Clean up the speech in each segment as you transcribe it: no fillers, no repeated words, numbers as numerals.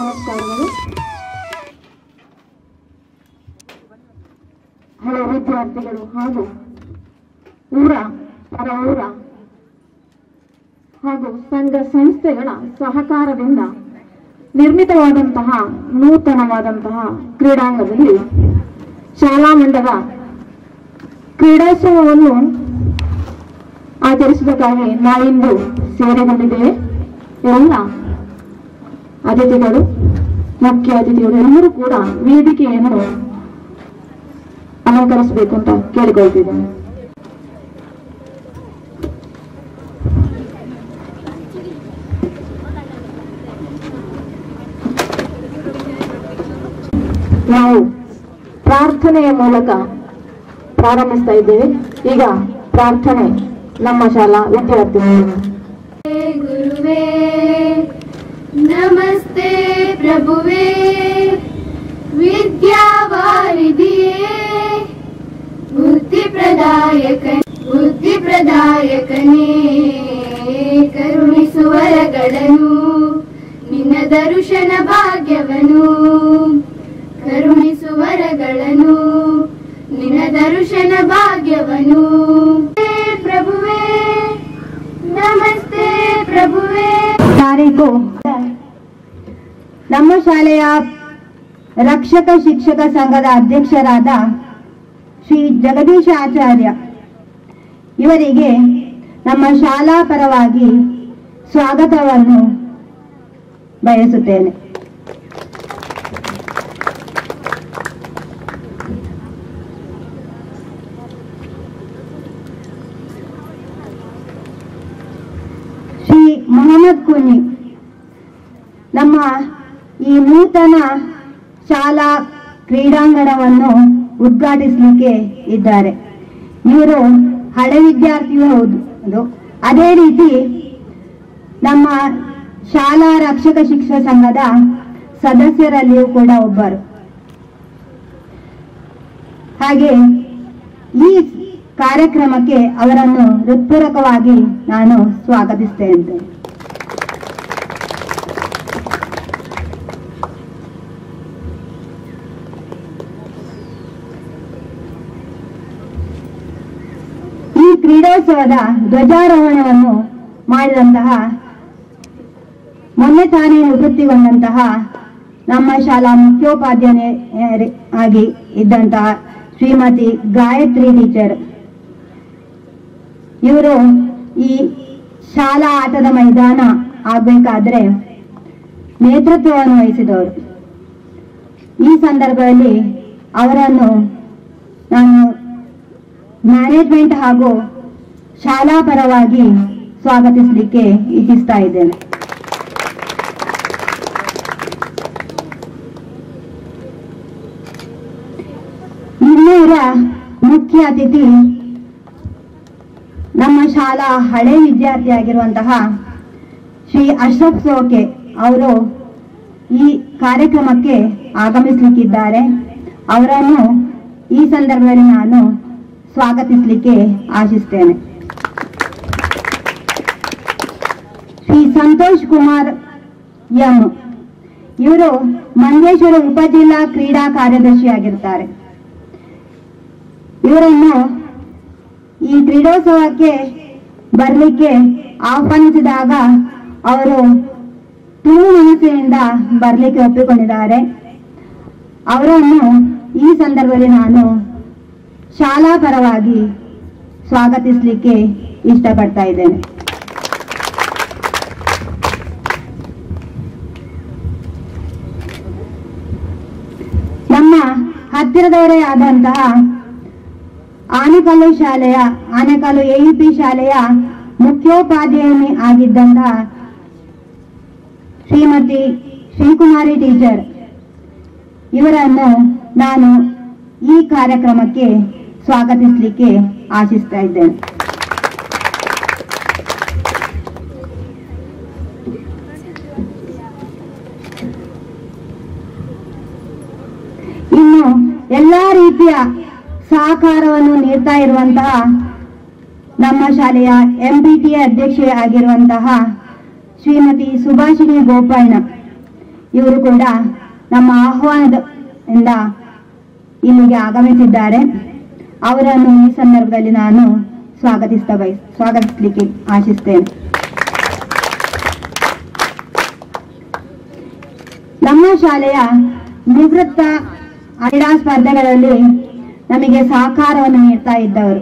ನಮಸ್ಕಾರಗಳು. ಹಲವು ವಿದ್ಯಾರ್ಥಿಗಳು ಹಾಗೂ ಊರ ಪರ ಊರ ಹಾಗೂ ಸಂಘ ಸಂಸ್ಥೆಗಳ ಸಹಕಾರದಿಂದ ನಿರ್ಮಿತವಾದಂತಹ ನೂತನವಾದಂತಹ ಕ್ರೀಡಾಂಗಣದಲ್ಲಿ ಶಾಲಾ ಮಂಡಲ ಕ್ರೀಡೋತ್ಸವವನ್ನು ಆಚರಿಸುವುದಕ್ಕಾಗಿ ನಾವಿಂದು ಸೇರಿಕೊಂಡಿದ್ದೇವೆ. ಎಲ್ಲ ಅತಿಥಿಗಳು, ಮುಖ್ಯ ಅತಿಥಿಗಳು ಎಲ್ಲರೂ ಕೂಡ ವೇದಿಕೆಯನ್ನು ಅಲಂಕರಿಸಬೇಕು ಅಂತ ಕೇಳಿಕೊಳ್ತಿದ್ದೇನೆ. ನಾವು ಪ್ರಾರ್ಥನೆಯ ಮೂಲಕ ಪ್ರಾರಂಭಿಸ್ತಾ ಇದ್ದೇವೆ. ಈಗ ಪ್ರಾರ್ಥನೆ ನಮ್ಮ ಶಾಲಾ ವಿದ್ಯಾರ್ಥಿಗಳು. ಗುರುವೇ ನಮಸ್ತೆ ಪ್ರಭುವೇ, ವಿದ್ಯಾವಾರಿಧಿಯೇ, ಬುದ್ಧಿಪ್ರದಾಯಕನೇ, ಕರುಣಿಸುವರಗಳನ್ನು ನಿನ್ನ ದರ್ಶನ ಭಾಗ್ಯವನ್ನು, ಕರುಣಿಸುವರಗಳನ್ನು ನಿನ್ನ ದರ್ಶನ ಭಾಗ್ಯವನ್ನು. ಪ್ರಭುವೇ ನಮಸ್ತೆ ಪ್ರಭುವೇ. ತಾರೀಕು ನಮ್ಮ ಶಾಲೆಯ ರಕ್ಷಕ ಶಿಕ್ಷಕ ಸಂಘದ ಅಧ್ಯಕ್ಷರಾದ ಶ್ರೀ ಜಗದೀಶ ಆಚಾರ್ಯ ಇವರಿಗೆ ನಮ್ಮ ಶಾಲಾ ಪರವಾಗಿ ಸ್ವಾಗತವನ್ನು ಬಯಸುತ್ತೇನೆ. ಶ್ರೀ ಮೊಹಮ್ಮದ್ ಕುನಿ ನಮ್ಮ ಈ ನೂತನ ಶಾಲಾ ಕ್ರೀಡಾಂಗಣವನ್ನು ಉದ್ಘಾಟಿಸಲಿಕ್ಕೆ ಇದ್ದಾರೆ. ಇವರು ಹಳೆ ವಿದ್ಯಾರ್ಥಿಯೂ ಹೌದು. ಅದೇ ರೀತಿ ನಮ್ಮ ಶಾಲಾ ರಕ್ಷಕ ಶಿಕ್ಷಕ ಸಂಘದ ಸದಸ್ಯರಲ್ಲಿಯೂ ಕೂಡ ಒಬ್ಬರು. ಹಾಗೆ ಈ ಕಾರ್ಯಕ್ರಮಕ್ಕೆ ಅವರನ್ನು ಹೃತ್ಪೂರ್ವಕವಾಗಿ ನಾನು ಸ್ವಾಗತಿಸ್ತೇನೆ. ಈ ಕ್ರೀಡೋತ್ಸವದ ಧ್ವಜಾರೋಹಣವನ್ನು ಮಾಡಿದಂತಹ, ಮೊನ್ನೆ ತಾನೇ ನಿವೃತ್ತಿಗೊಂಡಂತಹ ನಮ್ಮ ಶಾಲಾ ಮುಖ್ಯೋಪಾಧ್ಯಾಯರಾಗಿ ಇದ್ದಂತಹ ಶ್ರೀಮತಿ ಗಾಯತ್ರಿ ಟೀಚರ್, ಇವರು ಈ ಶಾಲಾ ಆಟದ ಮೈದಾನ ಆಗಬೇಕಾದ್ರೆ ನೇತೃತ್ವವನ್ನು ವಹಿಸಿದವರು. ಈ ಸಂದರ್ಭದಲ್ಲಿ ಅವರನ್ನು ನಾನು ಮ್ಯಾನೇಜ್ಮೆಂಟ್ ಹಾಗೂ ಶಾಲಾ ಪರವಾಗಿ ಸ್ವಾಗತಿಸಲಿಕ್ಕೆ ಇಚ್ಛಿಸ್ತಾ ಇದ್ದೇನೆ. ಇನ್ನೂರ ಮುಖ್ಯ ಅತಿಥಿ ನಮ್ಮ ಶಾಲಾ ಹಳೆ ವಿದ್ಯಾರ್ಥಿಯಾಗಿರುವಂತಹ ಶ್ರೀ ಅಶ್ರಫ್ ಸೋಕೆ ಅವರು ಈ ಕಾರ್ಯಕ್ರಮಕ್ಕೆ ಆಗಮಿಸಲಿಕ್ಕಿದ್ದಾರೆ. ಅವರನ್ನು ಈ ಸಂದರ್ಭದಲ್ಲಿ ನಾನು ಸ್ವಾಗತಿಸಲಿಕ್ಕೆ ಆಶಿಸ್ತೇನೆ. ಶ್ರೀ ಸಂತೋಷ್ ಕುಮಾರ್ ಎಂ ಇವರು ಮಂಜೇಶ್ವರ ಉಪಜಿಲ್ಲಾ ಕ್ರೀಡಾ ಕಾರ್ಯದರ್ಶಿಯಾಗಿರ್ತಾರೆ. ಇವರನ್ನು ಈ ಕ್ರೀಡೋತ್ಸವಕ್ಕೆ ಬರಲಿಕ್ಕೆ ಆಹ್ವಾನಿಸಿದಾಗ ಅವರು ತುಂಬ ಮನಸ್ಸಿನಿಂದ ಬರಲಿಕ್ಕೆ ಒಪ್ಪಿಕೊಂಡಿದ್ದಾರೆ. ಅವರನ್ನು ಈ ಸಂದರ್ಭದಲ್ಲಿ ನಾನು ಶಾಲಾ ಪರವಾಗಿ ಸ್ವಾಗತಿಸಲಿಕ್ಕೆ ಇಷ್ಟಪಡ್ತಾ ಇದ್ದೇನೆ. ನಮ್ಮ ಹತ್ತಿರದವರೇ ಆದಂತಹ ಆನೆಕಲ್ಲು AEP ಶಾಲೆಯ ಮುಖ್ಯೋಪಾಧ್ಯಾಯಿನಿ ಆಗಿದ್ದಂತಹ ಶ್ರೀಮತಿ ಶ್ರೀಕುಮಾರಿ ಟೀಚರ್ ಇವರನ್ನು ನಾನು ಈ ಕಾರ್ಯಕ್ರಮಕ್ಕೆ ಸ್ವಾಗತಿಸಲಿಕ್ಕೆ ಆಶಿಸ್ತಾ ಇದ್ದೇನೆ. ಇನ್ನು ಎಲ್ಲಾ ರೀತಿಯ ಸಹಕಾರವನ್ನು ನೀಡ್ತಾ ಇರುವಂತಹ ನಮ್ಮ ಶಾಲೆಯ MPTA ಅಧ್ಯಕ್ಷೆ ಆಗಿರುವಂತಹ ಶ್ರೀಮತಿ ಸುಭಾಷಿಣಿ ಗೋಪಾಯ್ನ ಇವರು ಕೂಡ ನಮ್ಮ ಆಹ್ವಾನದಿಂದ ಇಲ್ಲಿಗೆ ಆಗಮಿಸಿದ್ದಾರೆ. ಅವರನ್ನು ಈ ಸಂದರ್ಭದಲ್ಲಿ ನಾನು ಸ್ವಾಗತಿಸಲಿಕ್ಕೆ ಆಶಿಸ್ತೇನೆ. ನಮ್ಮ ಶಾಲೆಯ ನಿವೃತ್ತ ಕ್ರೀಡಾ ಸ್ಪರ್ಧೆಗಳಲ್ಲಿ ನಮಗೆ ಸಹಕಾರವನ್ನು ನೀಡ್ತಾ ಇದ್ದವರು.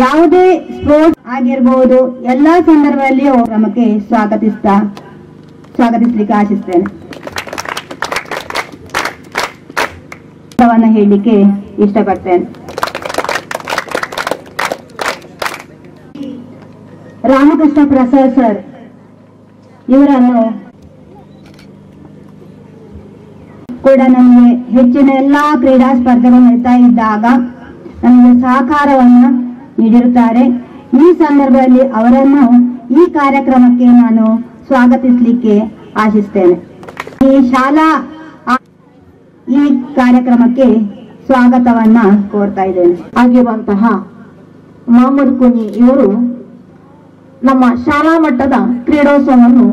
ಯಾವುದೇ ಸ್ಪೋರ್ಟ್ಸ್ ಆಗಿರಬಹುದು, ಎಲ್ಲಾ ಸಂದರ್ಭದಲ್ಲಿಯೂ ನಮಗೆ ಸ್ವಾಗತಿಸಲಿಕ್ಕೆ ಆಶಿಸ್ತೇನೆ. ಹೇಳಲಿಕ್ಕೆ ಇಷ್ಟಪಡ್ತೇನೆ. ರಾಮಕೃಷ್ಣ ಪ್ರಸಾದ್ ಸರ್ ಇವರನ್ನು ಕೂಡ ನಮಗೆ ಹೆಚ್ಚಿನ ಎಲ್ಲಾ ಕ್ರೀಡಾ ಸ್ಪರ್ಧೆಗಳು ನಡೀತಾ ಇದ್ದಾಗ ನಮಗೆ ಸಹಕಾರವನ್ನು ನೀಡಿರುತ್ತಾರೆ. ಈ ಸಂದರ್ಭದಲ್ಲಿ ಅವರನ್ನು ಈ ಕಾರ್ಯಕ್ರಮಕ್ಕೆ ನಾನು ಸ್ವಾಗತಿಸಲಿಕ್ಕೆ ಆಶಿಸ್ತೇನೆ. ಈ ಕಾರ್ಯಕ್ರಮಕ್ಕೆ ಸ್ವಾಗತವನ್ನ ಕೋರ್ತಾ ಇದ್ದೇನೆ. ಆಗಿರುವಂತಹ ಮಹಮ್ಮದ್ ಕುನಿ ಇವರು ನಮ್ಮ ಶಾಲಾ ಮಟ್ಟದ ಕ್ರೀಡೋತ್ಸವವನ್ನು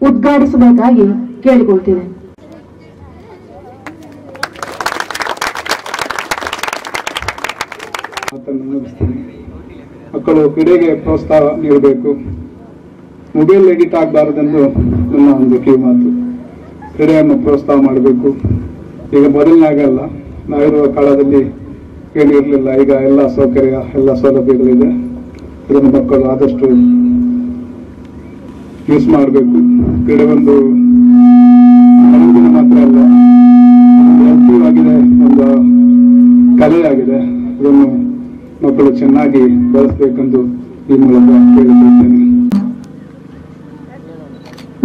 ಉದ್ಘಾಟಿಸಬೇಕಾಗಿ ಕೇಳಿಕೊಳ್ತೇವೆ. ಮಕ್ಕಳು ಕ್ರೀಡೆಗೆ ಪ್ರೋತ್ಸಾಹ ನೀಡಬೇಕು, ಮೊಬೈಲ್ ಎಡಿಟ್ ಆಗಬಾರದೆಂದು ನನ್ನ ಒಂದು ಕಿವಿಮಾತು. ಕ್ರೀಡೆಯನ್ನು ಪ್ರೋತ್ಸಾಹ ಮಾಡಬೇಕು. ಈಗ ಮೊದಲಿನಾಗಲ್ಲ, ನಾವಿರುವ ಕಾಲದಲ್ಲಿ ಏನು ಇರಲಿಲ್ಲ. ಈಗ ಎಲ್ಲ ಸೌಕರ್ಯ, ಎಲ್ಲ ಸೌಲಭ್ಯಗಳಿದೆ. ಇದನ್ನು ಮಕ್ಕಳು ಆದಷ್ಟು ಯೂಸ್ ಮಾಡಬೇಕು. ಕ್ರೀಡೆ ಒಂದು ಮನೋರಂಜನೆ ಮಾತ್ರ ಅಲ್ಲ, ಆಗಿದೆ, ಒಂದು ಕಲೆಯಾಗಿದೆ. ಇದನ್ನು ಮಕ್ಕಳು ಚೆನ್ನಾಗಿ ಬಳಸಬೇಕೆಂದು ಈ ಮೂಲಕ ಕೇಳಿಕೊಳ್ಳುತ್ತೇನೆ.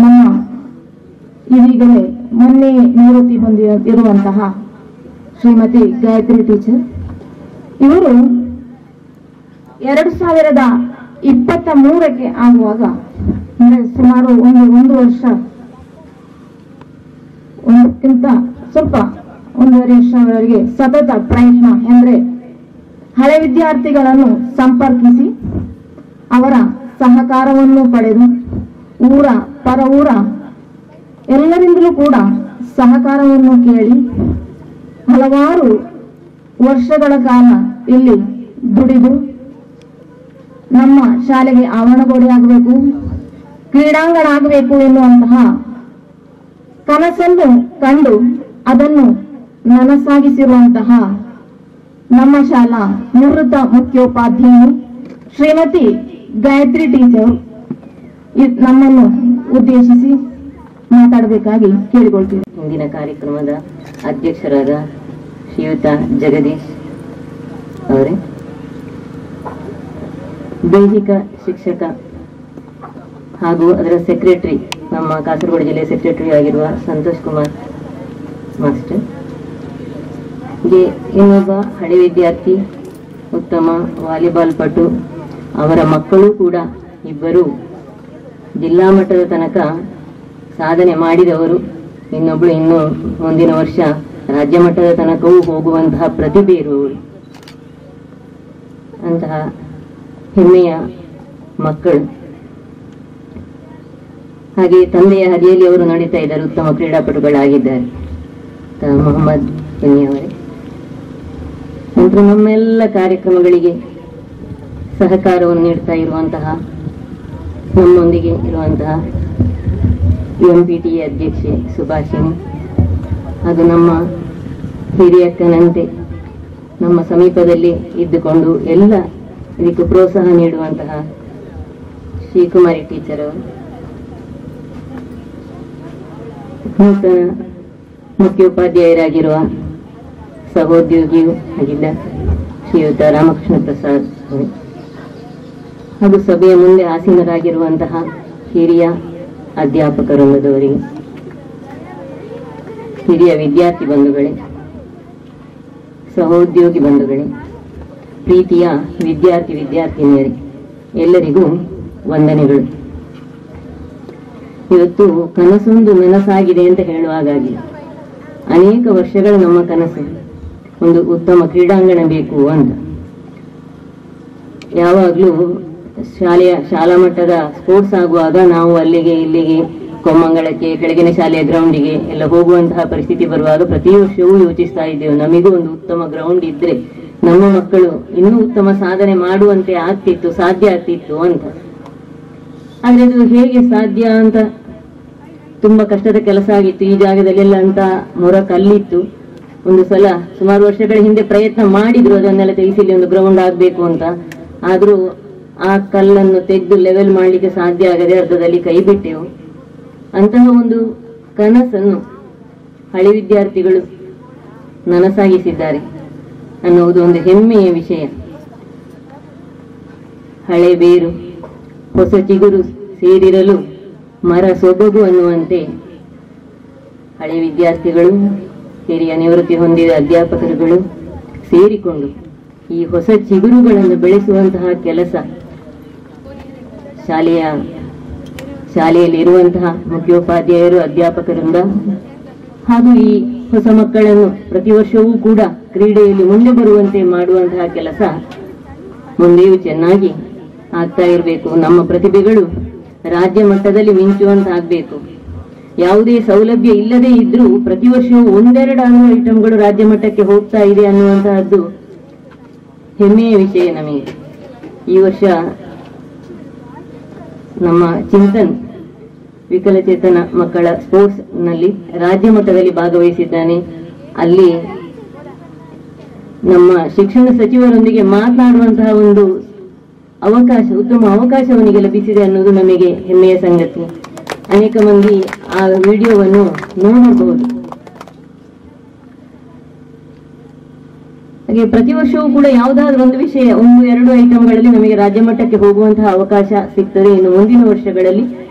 ನಮ್ಮ ಈಗಲೇ ಮೊನ್ನೆ ನಿವೃತ್ತಿ ಹೊಂದಿರುವಂತಹ ಶ್ರೀಮತಿ ಗಾಯತ್ರಿ ಟೀಚರ್ ಇವರು 2023ಕ್ಕೆ ಆಗುವಾಗ ಅಂದ್ರೆ ಸುಮಾರು ಒಂದು ವರ್ಷ, ಒಂದಕ್ಕಿಂತ ಸ್ವಲ್ಪ 1.5 ವರ್ಷವರೆಗೆ ಸತತ ಪ್ರಯತ್ನ ಅಂದ್ರೆ ಹಳೆ ವಿದ್ಯಾರ್ಥಿಗಳನ್ನು ಸಂಪರ್ಕಿಸಿ ಅವರ ಸಹಕಾರವನ್ನು ಪಡೆದು ಪರ ಊರ ಎಲ್ಲರಿಂದಲೂ ಕೂಡ ಸಹಕಾರವನ್ನು ಕೇಳಿ ಹಲವಾರು ವರ್ಷಗಳ ಕಾಲ ಇಲ್ಲಿ ದುಡಿದು ನಮ್ಮ ಶಾಲೆಗೆ ಆವರಣಗೋಡೆ ಆಗಬೇಕು, ಕ್ರೀಡಾಂಗಣ ಆಗಬೇಕು ಎನ್ನುವಂತಹ ಕನಸನ್ನು ಕಂಡು ಅದನ್ನು ನನಸಾಗಿಸಿರುವಂತಹ ನಮ್ಮ ಶಾಲಾ ನಿವೃತ್ತ ಮುಖ್ಯೋಪಾಧ್ಯಾಯರು ಶ್ರೀಮತಿ ಗಾಯತ್ರಿ ಟೀಚರ್ ನಮ್ಮನ್ನು ಉದ್ದೇಶಿಸಿ ಮಾತಾಡಬೇಕಾಗಿ ಕೇಳಿಕೊಳ್ತೀವಿ. ಇಂದಿನ ಕಾರ್ಯಕ್ರಮದ ಅಧ್ಯಕ್ಷರಾದ ಶ್ರೀಯುತ ಜಗದೀಶ್ ಅವರೇ, ದೈಹಿಕ ಶಿಕ್ಷಕ ಹಾಗೂ ಅದರ ಸೆಕ್ರೆಟರಿ, ನಮ್ಮ ಕಾಸರಗೋಡು ಜಿಲ್ಲೆಯ ಸೆಕ್ರೆಟರಿ ಆಗಿರುವ ಸಂತೋಷ್ ಕುಮಾರ್ ಮಾಸ್ಟರ್, ಇನ್ನೊಬ್ಬ ಹಳೆ ವಿದ್ಯಾರ್ಥಿ, ಉತ್ತಮ ವಾಲಿಬಾಲ್ ಪಟು, ಅವರ ಮಕ್ಕಳು ಕೂಡ ಇಬ್ಬರು ಜಿಲ್ಲಾ ಮಟ್ಟದ ತನಕ ಸಾಧನೆ ಮಾಡಿದವರು. ಇನ್ನೊಬ್ಳು ಇನ್ನು ಮುಂದಿನ ವರ್ಷ ರಾಜ್ಯ ಮಟ್ಟದ ತನಕವೂ ಹೋಗುವಂತಹ ಪ್ರತಿಭೆ ಇರುವವರು. ಅಂತಹ ಹೆಮ್ಮೆಯ ಮಕ್ಕಳು. ಹಾಗೆ ತಂದೆಯ ಹಾದಿಯಲ್ಲಿ ಅವರು ನಡೀತಾ ಇದ್ದಾರೆ, ಉತ್ತಮ ಕ್ರೀಡಾಪಟುಗಳಾಗಿದ್ದಾರೆ. ಮೊಹಮ್ಮದ್ ಅವರೇ, ನಂತರ ನಮ್ಮೆಲ್ಲ ಕಾರ್ಯಕ್ರಮಗಳಿಗೆ ಸಹಕಾರವನ್ನು ನೀಡ್ತಾ ಇರುವಂತಹ, ನಮ್ಮೊಂದಿಗೆ ಇರುವಂತಹ MPTA ಅಧ್ಯಕ್ಷೆ ಸುಭಾಷಿಣಿ ಹಾಗೂ ನಮ್ಮ ಹಿರಿಯಕ್ಕನಂತೆ ನಮ್ಮ ಸಮೀಪದಲ್ಲಿ ಇದ್ದುಕೊಂಡು ಎಲ್ಲ ಇದಕ್ಕೆ ಪ್ರೋತ್ಸಾಹ ನೀಡುವಂತಹ ಶ್ರೀಕುಮಾರಿ ಟೀಚರ್ ಅವರು, ನೂತನ ಮುಖ್ಯೋಪಾಧ್ಯಾಯರಾಗಿರುವ ಸಹೋದ್ಯೋಗಿಯೂ ಆಗಿದ್ದ ಶ್ರೀಯುತ ರಾಮಕೃಷ್ಣ ಪ್ರಸಾದ್ ಹಾಗೂ ಸಭೆಯ ಮುಂದೆ ಆಸೀನರಾಗಿರುವಂತಹ ಹಿರಿಯ ಅಧ್ಯಾಪಕ ವೃಂದದವರಿಗೆ, ಹಿರಿಯ ವಿದ್ಯಾರ್ಥಿ ಬಂಧುಗಳೇ, ಸಹೋದ್ಯೋಗಿ ಬಂಧುಗಳೇ, ಪ್ರೀತಿಯ ವಿದ್ಯಾರ್ಥಿನಿಯರೇ, ಎಲ್ಲರಿಗೂ ವಂದನೆಗಳು. ಇವತ್ತು ಕನಸೊಂದು ನನಸಾಗಿದೆ ಅಂತ ಹೇಳುವಾಗಲಿ, ಅನೇಕ ವರ್ಷಗಳ ನಮ್ಮ ಕನಸು ಒಂದು ಉತ್ತಮ ಕ್ರೀಡಾಂಗಣ ಬೇಕು ಅಂತ. ಯಾವಾಗಲೂ ಶಾಲಾ ಮಟ್ಟದ ಸ್ಪೋರ್ಟ್ಸ್ ಆಗುವಾಗ ನಾವು ಅಲ್ಲಿಗೆ ಇಲ್ಲಿಗೆ ಕೊಮ್ಮಂಗಳಕ್ಕೆ, ಕೆಳಗಿನ ಶಾಲೆಯ ಗ್ರೌಂಡಿಗೆ ಎಲ್ಲ ಹೋಗುವಂತಹ ಪರಿಸ್ಥಿತಿ ಬರುವಾಗ ಪ್ರತಿ ವರ್ಷವೂ ಯೋಚಿಸ್ತಾ ಇದ್ದೇವೆ, ನಮಗೂ ಒಂದು ಉತ್ತಮ ಗ್ರೌಂಡ್ ಇದ್ರೆ ನಮ್ಮ ಮಕ್ಕಳು ಇನ್ನೂ ಉತ್ತಮ ಸಾಧನೆ ಮಾಡುವಂತೆ ಸಾಧ್ಯ ಆಗ್ತಿತ್ತು ಅಂತ. ಆದ್ರೆ ಅದು ಹೇಗೆ ಸಾಧ್ಯ ಅಂತ ತುಂಬಾ ಕಷ್ಟದ ಕೆಲಸ ಆಗಿತ್ತು. ಈ ಜಾಗದಲ್ಲೆಲ್ಲ ಅಂತ ಮೊರ ಕಲ್ಲಿತ್ತು. ಒಂದು ಸಲ ಸುಮಾರು ವರ್ಷಗಳ ಹಿಂದೆ ಪ್ರಯತ್ನ ಮಾಡಿದ್ರು ಅದನ್ನೆಲ್ಲ ತೆಗೆಸಿ ಇಲ್ಲಿ ಒಂದು ಗ್ರೌಂಡ್ ಆಗ್ಬೇಕು ಅಂತ. ಆದ್ರೂ ಆ ಕಲ್ಲನ್ನು ತೆಗೆದು ಲೆವೆಲ್ ಮಾಡ್ಲಿಕ್ಕೆ ಸಾಧ್ಯ ಆಗದೆ ಅರ್ಧದಲ್ಲಿ ಕೈ ಬಿಟ್ಟೆವು. ಅಂತಹ ಒಂದು ಕನಸನ್ನು ಹಳೆ ವಿದ್ಯಾರ್ಥಿಗಳು ನನಸಾಗಿಸಿದ್ದಾರೆ ಅನ್ನುವುದು ಒಂದು ಹೆಮ್ಮೆಯ ವಿಷಯ. ಹಳೆ ಬೇರು ಹೊಸ ಚಿಗುರು ಸೇರಿರಲು ಮರ ಸೊಬಗು ಅನ್ನುವಂತೆ ಹಳೆ ವಿದ್ಯಾರ್ಥಿಗಳು, ಹಿರಿಯ ನಿವೃತ್ತಿ ಹೊಂದಿದ ಅಧ್ಯಾಪಕರುಗಳು ಸೇರಿಕೊಂಡು ಈ ಹೊಸ ಚಿಗುರುಗಳನ್ನು ಬೆಳೆಸುವಂತಹ ಕೆಲಸ ಶಾಲೆಯಲ್ಲಿ ಇರುವಂತಹ ಮುಖ್ಯೋಪಾಧ್ಯಾಯರು, ಅಧ್ಯಾಪಕರಿಂದ ಹಾಗೂ ಈ ಹೊಸ ಮಕ್ಕಳನ್ನು ಪ್ರತಿ ವರ್ಷವೂ ಕೂಡ ಕ್ರೀಡೆಯಲ್ಲಿ ಮುಂದೆ ಬರುವಂತೆ ಮಾಡುವಂತಹ ಕೆಲಸ ಮುಂದೆಯೂ ಚೆನ್ನಾಗಿ ಆಗ್ತಾ ಇರಬೇಕು. ನಮ್ಮ ಪ್ರತಿಭೆಗಳು ರಾಜ್ಯ ಮಟ್ಟದಲ್ಲಿ ಮಿಂಚುವಂತಾಗಬೇಕು. ಯಾವುದೇ ಸೌಲಭ್ಯ ಇಲ್ಲದೆ ಇದ್ರೂ ಪ್ರತಿ ವರ್ಷವೂ ಒಂದೆರಡು ಐಟಮ್ಗಳು ರಾಜ್ಯ ಮಟ್ಟಕ್ಕೆ ಹೋಗ್ತಾ ಇದೆ ಅನ್ನುವಂತಹದ್ದು ಹೆಮ್ಮೆಯ ವಿಷಯ ನಮಗೆ. ಈ ವರ್ಷ ನಮ್ಮ ಚಿಂತನ್ ವಿಕಲಚೇತನ ಮಕ್ಕಳ ಸ್ಪೋರ್ಟ್ಸ್ ನಲ್ಲಿ ರಾಜ್ಯ ಮಟ್ಟದಲ್ಲಿ ಭಾಗವಹಿಸಿದ್ದಾನೆ. ಅಲ್ಲಿ ನಮ್ಮ ಶಿಕ್ಷಣ ಸಚಿವರೊಂದಿಗೆ ಮಾತನಾಡುವಂತಹ ಒಂದು ಉತ್ತಮ ಅವಕಾಶ ಅವನಿಗೆ ಲಭಿಸಿದೆ ಅನ್ನೋದು ನಮಗೆ ಹೆಮ್ಮೆಯ ಸಂಗತಿ. ಅನೇಕ ಮಂದಿ ಆ ವಿಡಿಯೋವನ್ನು ನೋಡಬಹುದು. ಹಾಗೆ ಪ್ರತಿ ವರ್ಷವೂ ಕೂಡ ಯಾವುದಾದ್ರೂ ಒಂದು ವಿಷಯ, 1-2 ಐಟಮ್ಗಳಲ್ಲಿ ನಮಗೆ ರಾಜ್ಯ ಮಟ್ಟಕ್ಕೆ ಹೋಗುವಂತಹ ಅವಕಾಶ ಸಿಗ್ತದೆ. ಇನ್ನು ಮುಂದಿನ ವರ್ಷಗಳಲ್ಲಿ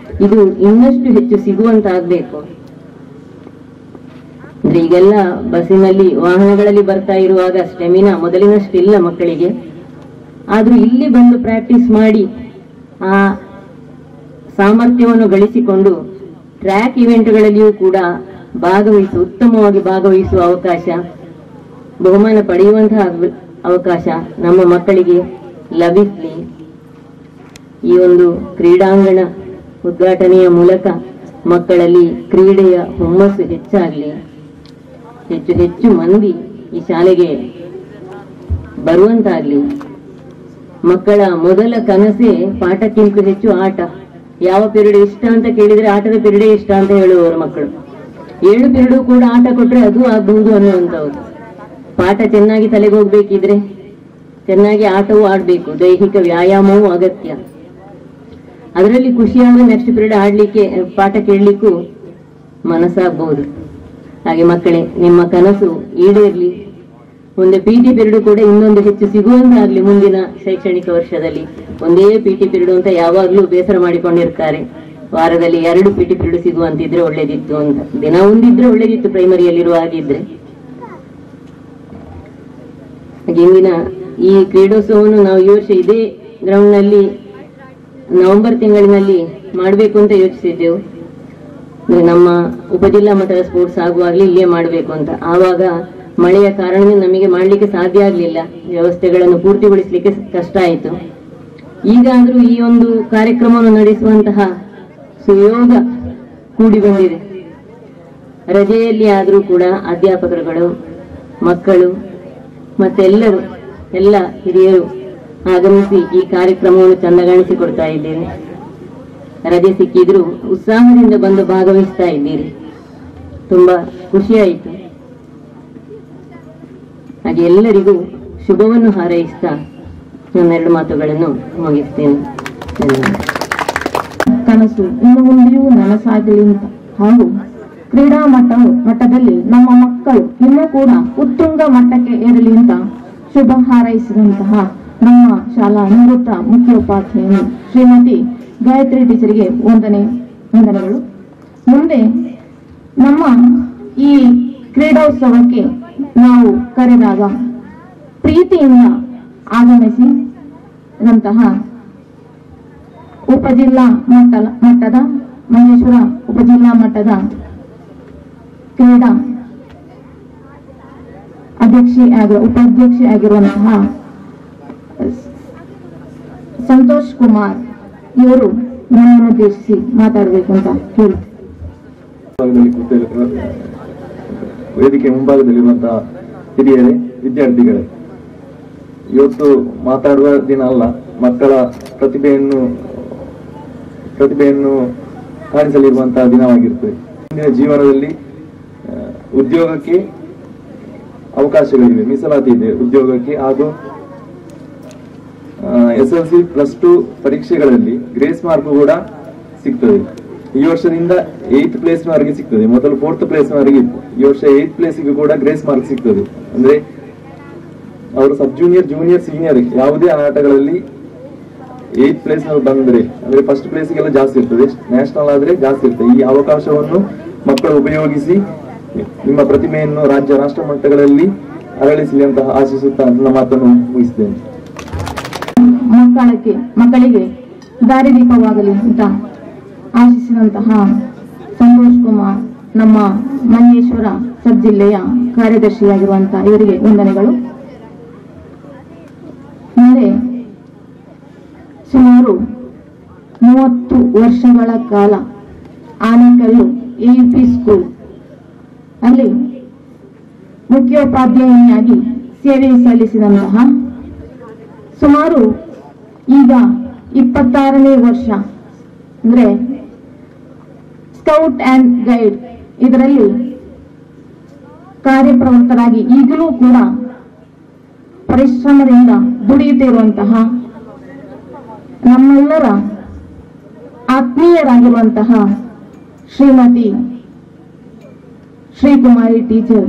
ಇದು ಇನ್ನಷ್ಟು ಹೆಚ್ಚು ಸಿಗುವಂತಾಗಬೇಕು. ಅಂದ್ರೆ ಈಗೆಲ್ಲ ಬಸ್ಸಿನಲ್ಲಿ ವಾಹನಗಳಲ್ಲಿ ಬರ್ತಾ ಇರುವಾಗ ಸ್ಟೆಮಿನಾ ಮೊದಲಿನಷ್ಟಿಲ್ಲ ಮಕ್ಕಳಿಗೆ. ಆದ್ರೂ ಇಲ್ಲಿ ಬಂದು ಪ್ರಾಕ್ಟೀಸ್ ಮಾಡಿ ಆ ಸಾಮರ್ಥ್ಯವನ್ನು ಗಳಿಸಿಕೊಂಡು ಟ್ರ್ಯಾಕ್ ಇವೆಂಟ್ಗಳಲ್ಲಿಯೂ ಕೂಡ ಉತ್ತಮವಾಗಿ ಭಾಗವಹಿಸುವ ಅವಕಾಶ, ಬಹುಮಾನ ಪಡೆಯುವಂತಹ ಅವಕಾಶ ನಮ್ಮ ಮಕ್ಕಳಿಗೆ ಲಭಿಸಲಿ. ಈ ಒಂದು ಕ್ರೀಡಾಂಗಣ ಉದ್ಘಾಟನೆಯ ಮೂಲಕ ಮಕ್ಕಳಲ್ಲಿ ಕ್ರೀಡೆಯ ಹುಮ್ಮಸ್ಸು ಹೆಚ್ಚಾಗಲಿ, ಹೆಚ್ಚು ಮಂದಿ ಈ ಶಾಲೆಗೆ ಬರುವಂತಾಗ್ಲಿ. ಮಕ್ಕಳ ಮೊದಲ ಕನಸೇ ಪಾಠಕ್ಕಿಂತ ಹೆಚ್ಚು ಆಟ. ಯಾವ ಪಿರಿಯಡ್ ಇಷ್ಟ ಅಂತ ಕೇಳಿದ್ರೆ ಆಟದ ಪಿರಿಯಡೇ ಇಷ್ಟ ಅಂತ ಹೇಳುವವರು ಮಕ್ಕಳು. 7 ಪಿರಿಯಡ್ ಕೂಡ ಆಟ ಕೊಟ್ರೆ ಅದು ಆಗಬಹುದು ಅನ್ನುವಂಥವ್ರು. ಪಾಠ ಚೆನ್ನಾಗಿ ತಲೆಗೆ ಹೋಗ್ಬೇಕಿದ್ರೆ ಚೆನ್ನಾಗಿ ಆಟವೂ ಆಡ್ಬೇಕು, ದೈಹಿಕ ವ್ಯಾಯಾಮವೂ ಅಗತ್ಯ. ಅದರಲ್ಲಿ ಖುಷಿಯಾಗಿ ನೆಕ್ಸ್ಟ್ ಪಿರಿಯಡ್ ಆಡ್ಲಿಕ್ಕೆ, ಪಾಠ ಕೇಳಲಿಕ್ಕೂ ಮನಸ್ಸಾಗಬಹುದು. ಹಾಗೆ ಮಕ್ಕಳೇ, ನಿಮ್ಮ ಕನಸು ಈಡೇರ್ಲಿ. ಒಂದು PT ಪಿರಿಯಡ್ ಕೂಡ ಇನ್ನೊಂದು ಹೆಚ್ಚು ಸಿಗುವಂತಾಗ್ಲಿ. ಮುಂದಿನ ಶೈಕ್ಷಣಿಕ ವರ್ಷದಲ್ಲಿ ಒಂದೇ PT ಪಿರಿಯಡ್ ಅಂತ ಯಾವಾಗ್ಲೂ ಬೇಸರ ಮಾಡಿಕೊಂಡಿರ್ತಾರೆ. ವಾರದಲ್ಲಿ 2 PT ಪಿರಿಯಡ್ ಸಿಗುವಂತಿದ್ರೆ ಒಳ್ಳೇದಿತ್ತು ಅಂತ. ದಿನ ಒಂದಿದ್ರೆ ಒಳ್ಳೇದಿತ್ತು ಪ್ರೈಮರಿಯಲ್ಲಿರುವ ಹಾಗಿದ್ರೆ. ಇಂದಿನ ಈ ಕ್ರೀಡೋತ್ಸವವನ್ನು ನಾವು ಈ ವರ್ಷ ಇದೇ ಗ್ರೌಂಡ್ ನಲ್ಲಿ ನವೆಂಬರ್ ತಿಂಗಳಿನಲ್ಲಿ ಮಾಡಬೇಕು ಅಂತ ಯೋಚಿಸಿದ್ದೆವು. ನಮ್ಮ ಉಪಜಿಲ್ಲಾ ಮಟ್ಟದ ಸ್ಪೋರ್ಟ್ಸ್ ಆಗುವಾಗ್ಲಿ ಇಲ್ಲೇ ಮಾಡಬೇಕು ಅಂತ. ಆವಾಗ ಮಳೆಯ ಕಾರಣದಿಂದ ನಮಗೆ ಮಾಡ್ಲಿಕ್ಕೆ ಸಾಧ್ಯ ಆಗ್ಲಿಲ್ಲ, ವ್ಯವಸ್ಥೆಗಳನ್ನು ಪೂರ್ತಿಗೊಳಿಸ್ಲಿಕ್ಕೆ ಕಷ್ಟ ಆಯಿತು. ಈಗಾದ್ರೂ ಈ ಒಂದು ಕಾರ್ಯಕ್ರಮವನ್ನು ನಡೆಸುವಂತಹ ಸುಯೋಗ ಕೂಡಿ ಬಂದಿದೆ. ರಜೆಯಲ್ಲಿ ಆದ್ರೂ ಕೂಡ ಅಧ್ಯಾಪಕರುಗಳು, ಮಕ್ಕಳು ಮತ್ತೆ ಎಲ್ಲ ಹಿರಿಯರು ಆಗಮಿಸಿ ಈ ಕಾರ್ಯಕ್ರಮವನ್ನು ಚಂದಗಾಣಿಸಿಕೊಡ್ತಾ ಇದ್ದೇವೆ. ರಜೆ ಸಿಕ್ಕಿದ್ರು ಉತ್ಸಾಹದಿಂದ ಬಂದು ಭಾಗವಹಿಸ್ತಾ ಇದ್ದೀರಿ. ತುಂಬಾ ಖುಷಿಯಾಯಿತು. ಹಾಗೆ ಎಲ್ಲರಿಗೂ ಶುಭವನ್ನು ಹಾರೈಸ್ತಾ ನನ್ನ 2 ಮಾತುಗಳನ್ನು ಮುಗಿಸ್ತೇನೆ. ಕನಸು ಇನ್ನು ಮುಂದೆಯೂ ನನಸಾಗಲಿ ಅಂತ ಹಾಗೂ ಕ್ರೀಡಾ ಮಟ್ಟದಲ್ಲಿ ನಮ್ಮ ಮಕ್ಕಳು ಇನ್ನೂ ಕೂಡ ಉತ್ತುಂಗ ಮಟ್ಟಕ್ಕೆ ಏರಲಿ ಅಂತ ಶುಭ ಹಾರೈಸಿದಂತಹ ನಮ್ಮ ಶಾಲಾ ನಿವೃತ್ತ ಮುಖ್ಯೋಪಾಧ್ಯಾಯರು ಶ್ರೀಮತಿ ಗಾಯತ್ರಿ ಟೀಚರಿಗೆ ವಂದನೆಗಳು. ಮುಂದೆ ನಮ್ಮ ಈ ಕ್ರೀಡೋತ್ಸವಕ್ಕೆ ನಾವು ಕರೆದಾಗ ಪ್ರೀತಿಯಿಂದ ಆಗಮಿಸಿದಂತಹ ಉಪಜಿಲ್ಲಾ ಮಟ್ಟದ ಮಂಜೇಶ್ವರ ಉಪಜಿಲ್ಲಾ ಮಟ್ಟದ ಕ್ರೀಡಾ ಉಪಾಧ್ಯಕ್ಷೆ ಆಗಿರುವಂತಹ ಸಂತೋಷ್ ಕುಮಾರ್ ಇವರು ನನ್ನನ್ನು ಉದ್ದೇಶಿಸಿ ಮಾತಾಡಬೇಕು ಅಂತ ಕೇಳ್ತೀನಿ. ವೇದಿಕೆ ಮುಂಭಾಗದಲ್ಲಿರುವಂತಹ ಹಿರಿಯರೇ, ವಿದ್ಯಾರ್ಥಿಗಳೇ, ಇವತ್ತು ಮಾತಾಡುವ ದಿನ ಅಲ್ಲ, ಮಕ್ಕಳ ಪ್ರತಿಭೆಯನ್ನು ಕಾಣಿಸಲಿರುವಂತಹ ದಿನವಾಗಿರುತ್ತದೆ. ಇಂದಿನ ಜೀವನದಲ್ಲಿ ಉದ್ಯೋಗಕ್ಕೆ ಅವಕಾಶಗಳಿವೆ, ಮೀಸಲಾತಿ ಇದೆ ಉದ್ಯೋಗಕ್ಕೆ. ಹಾಗೂ SLC +2 ಪರೀಕ್ಷೆಗಳಲ್ಲಿ ಗ್ರೇಸ್ ಮಾರ್ಕ್ ಕೂಡ ಸಿಗ್ತದೆ. ಈ ವರ್ಷದಿಂದ 8th ಪ್ಲೇಸ್ನವರೆಗೆ ಸಿಗ್ತದೆ. ಮೊದಲು 4th ಪ್ಲೇಸ್ನವರೆಗೆ ಇತ್ತು. ಈ ವರ್ಷ 8th ಪ್ಲೇಸ್ಗೆ ಕೂಡ ಗ್ರೇಸ್ ಮಾರ್ಕ್ ಸಿಗ್ತದೆ. ಅಂದ್ರೆ ಅವರು ಸಬ್ ಜೂನಿಯರ್, ಜೂನಿಯರ್, ಸೀನಿಯರ್ ಯಾವುದೇ ಆಟಗಳಲ್ಲಿ 8th ಪ್ಲೇಸ್ ಬಂದ್ರೆ, ಅಂದ್ರೆ ಫಸ್ಟ್ ಪ್ಲೇಸ್ಗೆಲ್ಲ ಜಾಸ್ತಿ ಇರ್ತದೆ, ನ್ಯಾಷನಲ್ ಆದ್ರೆ ಜಾಸ್ತಿ ಇರ್ತದೆ. ಈ ಅವಕಾಶವನ್ನು ಮಕ್ಕಳು ಉಪಯೋಗಿಸಿ ನಿಮ್ಮ ಪ್ರತಿಮೆಯನ್ನು ರಾಜ್ಯ, ರಾಷ್ಟ್ರ ಮಟ್ಟಗಳಲ್ಲಿ ಅರಳಿಸಲಿ ಅಂತ ಆಶಿಸುತ್ತಾ ನನ್ನ ಮಾತನ್ನು ಮುಗಿಸ್ತೇನೆ. ಮಕ್ಕಳಿಗೆ ದಾರಿದೀಪವಾಗಲಿ ಅಂತ ಆಶಿಸಿದಂತಹ ಸಂತೋಷ್ ಕುಮಾರ್ ನಮ್ಮ ಮಂಜೇಶ್ವರ ಸಬ್ ಜಿಲ್ಲೆಯ ಕಾರ್ಯದರ್ಶಿಯಾಗಿರುವಂತಹ ಇವರಿಗೆ ವಂದನೆಗಳು. ಮುಂದೆ ಸುಮಾರು 30 ವರ್ಷಗಳ ಕಾಲ ಆನೇಕಲ್ಲು AUP ಸ್ಕೂಲ್ ಅಲ್ಲಿ ಮುಖ್ಯೋಪಾಧ್ಯಾಯಿನಿಯಾಗಿ ಸೇವೆ ಸಲ್ಲಿಸಿದಂತಹ ಸುಮಾರು ಈಗ 26ನೇ ವರ್ಷ ಅಂದ್ರೆ ಸ್ಕೌಟ್ ಅಂಡ್ ಗೈಡ್ ಇದರಲ್ಲಿ ಕಾರ್ಯಪ್ರವೃತ್ತರಾಗಿ ಈಗಲೂ ಕೂಡ ಪರಿಶ್ರಮದಿಂದ ದುಡಿಯುತ್ತಿರುವಂತಹ ನಮ್ಮೆಲ್ಲರ ಆತ್ಮೀಯರಾಗಿರುವಂತಹ ಶ್ರೀಮತಿ ಶ್ರೀಕುಮಾರಿ ಟೀಚರ್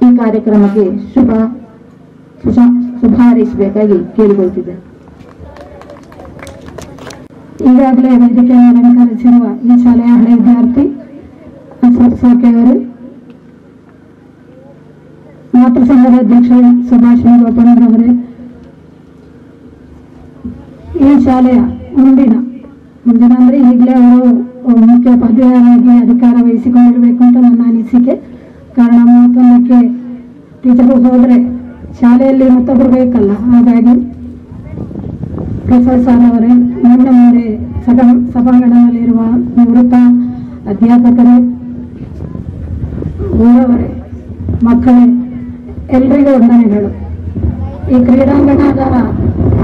ಈ ಕಾರ್ಯಕ್ರಮಕ್ಕೆ ಶುಭ ಹಾರೈಸಬೇಕಾಗಿ ಕೇಳಿಕೊಳ್ತಿದ್ದೆ. ಈಗಾಗಲೇ ವೇದಿಕೆಯನ್ನು ಅಲಂಕರಿಸಿರುವ ಈ ಶಾಲೆಯ ಹಳೆ ವಿದ್ಯಾರ್ಥಿ ಸೋಕೆಯವರು, ಮಾತೃ ಸಂಘದ ಅಧ್ಯಕ್ಷ ಸುಭಾಷಿಣಿ ಗೋಪಣ್ಣರವರೇ, ಈ ಶಾಲೆಯ ಮುಂದಿನ ಅಂದ್ರೆ ಈಗಲೇ ಅವರು ಮುಖ್ಯೋಪಾಧ್ಯಾಯರಾಗಿ ಅಧಿಕಾರ ವಹಿಸಿಕೊಂಡಿರಬೇಕು ಅಂತ ನನ್ನ ಅನಿಸಿಕೆ. ಕಾರಣ 31ಕ್ಕೆ ಟೀಚರು ಹೋದ್ರೆ ಶಾಲೆಯಲ್ಲಿ ಮತ್ತೊಬ್ಬರು ಬೇಕಲ್ಲ. ಹಾಗಾಗಿ ಪ್ರೊಫೆಸರ್ ಅವರೇ, ನನ್ನ ಮುಂದೆ ಸಭಾಂಗಣದಲ್ಲಿರುವ ನಿವೃತ್ತ ಅಧ್ಯಾಪಕರೇ, ಊರವರೇ, ಮಕ್ಕಳೇ, ಎಲ್ರಿಗೂ ವಂದನೆಗಳು. ಈ ಕ್ರೀಡಾಂಗಣದ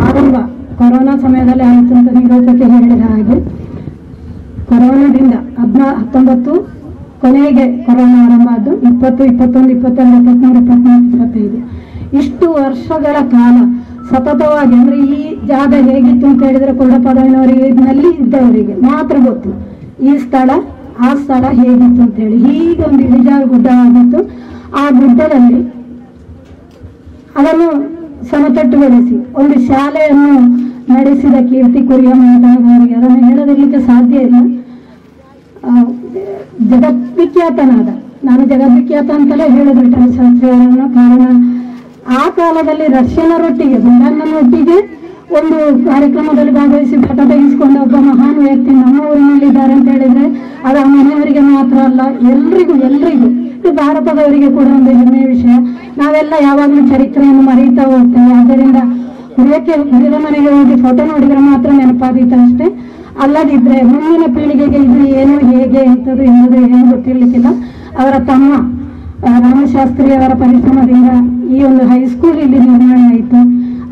ಆರಂಭ ಕೊರೋನಾ ಸಮಯದಲ್ಲಿ ಆಯಿತು ಅಂತ ನಿರೂಪಕ್ಕೆ ಹೇಳಿದ ಹಾಗೆ, ಕೊರೋನಾದಿಂದ 19 ಕೊನೆಗೆ ಕೊರೋನಾ ಆರಂಭ ಆದ್ದು, 20, 21, 22, 23, 24, 25 ಇಷ್ಟು ವರ್ಷಗಳ ಕಾಲ ಸತತವಾಗಿ, ಅಂದ್ರೆ ಈ ಜಾಗ ಹೇಗಿತ್ತು ಅಂತ ಹೇಳಿದ್ರೆ ಕೊಡಪದವಿನವರಿಗೆ, ಇದರಲ್ಲಿ ಇದ್ದವರಿಗೆ ಮಾತ್ರ ಗೊತ್ತು ಈ ಸ್ಥಳ ಆ ಸ್ಥಳ ಹೇಗಿತ್ತು ಅಂತ ಹೇಳಿ. ಹೀಗೊಂದು ಇಳಿಜಾರು ಗುಡ್ಡವಾಗಿತ್ತು. ಆ ಗುಡ್ಡದಲ್ಲಿ ಅದನ್ನು ಸಮತಟ್ಟುಗೊಳಿಸಿ ಒಂದು ಶಾಲೆಯನ್ನು ನಡೆಸಿದ ಕೀರ್ತಿ ಕುರಿಯಮ್ಮನವರಿಗೆ ಅದನ್ನು ಹೇಳದಿರ್ಲಿಕ್ಕೆ ಸಾಧ್ಯ ಇಲ್ಲ. ಜಗದ್ವಿಖ್ಯಾತನಾದ, ನಾನು ಜಗದ್ವಿಖ್ಯಾತ ಅಂತಲೇ ಹೇಳಿದ್ರು ಶಾಸ್ತ್ರಿಯವರನ್ನು. ಕಾರಣ ಆ ಕಾಲದಲ್ಲಿ ರಷ್ಯನರೊಟ್ಟಿಗೆ, ಬ್ರಿಟನ್ನರೊಟ್ಟಿಗೆ ಒಂದು ಕಾರ್ಯಕ್ರಮದಲ್ಲಿ ಭಾಗವಹಿಸಿ ಪಟ ತೆಗೆಸಿಕೊಂಡ ಒಬ್ಬ ಮಹಾನ್ ವ್ಯಕ್ತಿ ನಮ್ಮ ಊರಿನಲ್ಲಿದ್ದಾರೆ ಅಂತ ಹೇಳಿದ್ರೆ ಅದು ಆ ಮನೆಯವರಿಗೆ ಮಾತ್ರ ಅಲ್ಲ, ಎಲ್ರಿಗೂ ಇದು ಭಾರತದವರಿಗೆ ಕೂಡ ಒಂದು ಹೆಮ್ಮೆಯ ವಿಷಯ. ನಾವೆಲ್ಲ ಯಾವಾಗಲೂ ಚರಿತ್ರೆಯನ್ನು ಮರೀತಾ ಹೋಗ್ತೇವೆ. ಆದ್ದರಿಂದ ಹುರಿದ ಮನೆಗೆ ಹೋಗಿ ಫೋಟೋ ನೋಡಿದ್ರೆ ಮಾತ್ರ ನೆನಪಾದೀತು ಅಷ್ಟೇ. ಅಲ್ಲದಿದ್ರೆ ಮುಂದಿನ ಪೀಳಿಗೆಗೆ ಇದು ಏನು, ಹೇಗೆ ಎಂಥದ್ದು ಎನ್ನುವುದು ಏನು ಗೊತ್ತಿರ್ಲಿಕ್ಕಿಲ್ಲ. ಅವರ ತಮ್ಮ ರಾಮಶಾಸ್ತ್ರಿ ಅವರ ಪರಿಶ್ರಮದಿಂದ ಈ ಒಂದು ಹೈಸ್ಕೂಲ್ ಇಲ್ಲಿ ನಿರ್ಮಾಣ ಆಯಿತು.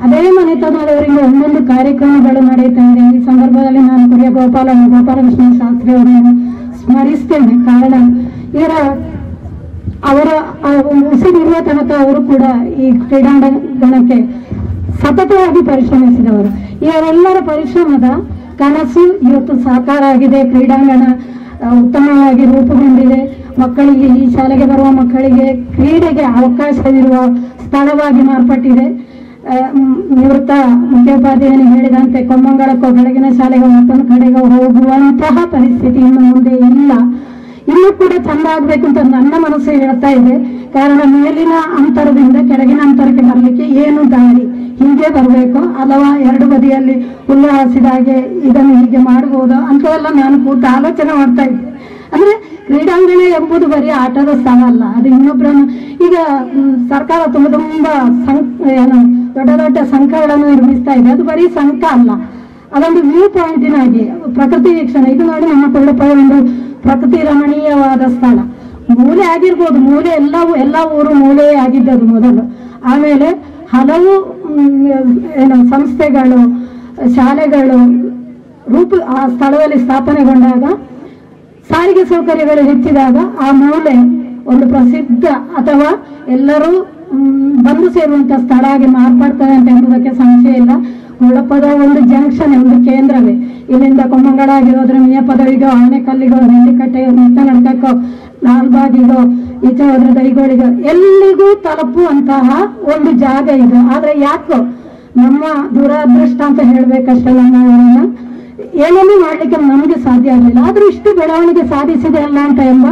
ಅದೇ ಮನೆತನದವರಿಗೆ ಒಂದೊಂದು ಕಾರ್ಯಕ್ರಮಗಳು ನಡೆಯುತ್ತಾ ಇದೆ. ಈ ಸಂದರ್ಭದಲ್ಲಿ ನಾನು ಕುರಿಯ ಗೋಪಾಲಕೃಷ್ಣ ಶಾಸ್ತ್ರಿ ಅವರನ್ನು ಸ್ಮರಿಸ್ತೇನೆ. ಕಾರಣ ಅವರ ಉಸಿರಿರುವ ತನಕ ಅವರು ಕೂಡ ಈ ಕ್ರೀಡಾಂಗಣಕ್ಕೆ ಸತತವಾಗಿ ಪರಿಶ್ರಮಿಸಿದವರು. ಇವರೆಲ್ಲರ ಪರಿಶ್ರಮದ ಕನಸು ಇವತ್ತು ಸಾಕಾರ ಆಗಿದೆ. ಕ್ರೀಡಾಂಗಣ ಉತ್ತಮವಾಗಿ ರೂಪುಗೊಂಡಿದೆ. ಮಕ್ಕಳಿಗೆ, ಈ ಶಾಲೆಗೆ ಬರುವ ಮಕ್ಕಳಿಗೆ ಕ್ರೀಡೆಗೆ ಅವಕಾಶವಿರುವ ಸ್ಥಳವಾಗಿ ಮಾರ್ಪಟ್ಟಿದೆ. ನಿವೃತ್ತ ಮುಖ್ಯೋಪಾಧ್ಯಾಯರು ಹೇಳಿದಂತೆ ಕೊಮ್ಮಂಗಳಕ್ಕೋ ಬೆಳಗಿನ ಶಾಲೆಗೆ ಮತ್ತೊಂದು ಕಡೆಗೆ ಹೋಗುವಂತಹ ಪರಿಸ್ಥಿತಿ ಇನ್ನು ಮುಂದೆ ಇಲ್ಲ. ಇನ್ನೂ ಕೂಡ ಚಂದ ಆಗ್ಬೇಕು ಅಂತ ನನ್ನ ಮನಸ್ಸು ಹೇಳ್ತಾ ಇದೆ. ಕಾರಣ ಮೇಲಿನ ಅಂತರದಿಂದ ಕೆಳಗಿನ ಅಂತರಕ್ಕೆ ಬರಲಿಕ್ಕೆ ಏನು ದಾರಿ, ಹೀಗೆ ಬರಬೇಕು ಅಥವಾ ಎರಡು ಬದಿಯಲ್ಲಿ ಹುಲ್ಲು ಹಾಸಿದ ಹಾಗೆ ಇದನ್ನು ಹೀಗೆ ಮಾಡಬಹುದು ಅಂತೆಲ್ಲ ನಾನು ಕೂತು ಆಲೋಚನೆ ಮಾಡ್ತಾ ಇದ್ದೆ. ಅಂದ್ರೆ ಕ್ರೀಡಾಂಗಣ ಎಂಬುದು ಬರೀ ಆಟದ ಸ್ಥಳ ಅಲ್ಲ, ಅದು ಇನ್ನೊಬ್ಬರನ್ನು ಈಗ ಸರ್ಕಾರ ತುಂಬಾ ಏನು ದೊಡ್ಡ ದೊಡ್ಡ ಸಂಘಗಳನ್ನು ನಿರ್ಮಿಸ್ತಾ ಇದೆ. ಅದು ಬರೀ ಸಂಘ ಅಲ್ಲ, ಅದೊಂದು ವ್ಯೂ ಪಾಯಿಂಟಿನಾಗಿ ಪ್ರಕೃತಿ ವೀಕ್ಷಣೆ. ಇದು ನೋಡಿ ನಮ್ಮ ಕೊಳ್ಳಪ್ಪ ಒಂದು ಪ್ರಕೃತಿ ರಮಣೀಯವಾದ ಸ್ಥಳ. ಮೂಲೆ ಆಗಿರ್ಬೋದು, ಮೂಲೆ ಎಲ್ಲ ಊರು ಮೂಲೆ ಆಗಿದ್ದದು ಮೊದಲು. ಆಮೇಲೆ ಹಲವು ಏನು ಸಂಸ್ಥೆಗಳು, ಶಾಲೆಗಳು ಆ ಸ್ಥಳದಲ್ಲಿ ಸ್ಥಾಪನೆಗೊಂಡಾಗ, ಸಾರಿಗೆ ಸೌಕರ್ಯಗಳು ಹೆಚ್ಚಿದಾಗ ಆ ಮೂಲೆ ಒಂದು ಪ್ರಸಿದ್ಧ ಅಥವಾ ಎಲ್ಲರೂ ಬಂದು ಸೇರುವಂತಹ ಸ್ಥಳ ಆಗಿ ಮಾರ್ಪಡ್ತದೆ ಅಂತ ಎಂಬುದಕ್ಕೆ ಸಂಶಯ ಇಲ್ಲ. ಕೊಳ್ಳಪ್ಪದ ಒಂದು ಜಂಕ್ಷನ್, ಒಂದು ಕೇಂದ್ರವೇ. ಇಲ್ಲಿಂದ ಕೊಮ್ಮಂಗಡ ಆಗಿರೋದ್ರೆ ಮಿಯ ಪದವಿಗೋ, ಆನೆಕಲ್ಲಿಗೋ, ನೆಲ್ಲಿಕಟ್ಟೆಗೋ, ನಡಕಕ್ಕೋ, ಲಾಲ್ಬಾಗಿಗೋ, ಈಚೆ ಹೋದ್ರೆ ದೈಗೋಳಿಗೋ ಎಲ್ಲಿಗೂ ತಲುಪುವಂತಹ ಒಂದು ಜಾಗ ಇದು. ಆದ್ರೆ ಯಾಕೋ ನಮ್ಮ ದುರಾದೃಷ್ಟ ಅಂತ ಹೇಳ್ಬೇಕಷ್ಟಲ್ಲ, ನಾವೆಲ್ಲ ಏನನ್ನೂ ಮಾಡ್ಲಿಕ್ಕೆ ನಮಗೆ ಸಾಧ್ಯ ಆಗಲಿಲ್ಲ. ಆದ್ರೂ ಇಷ್ಟು ಬೆಳವಣಿಗೆ ಸಾಧಿಸಿದೆ ಅಲ್ಲ ಅಂತ ಎಂಬ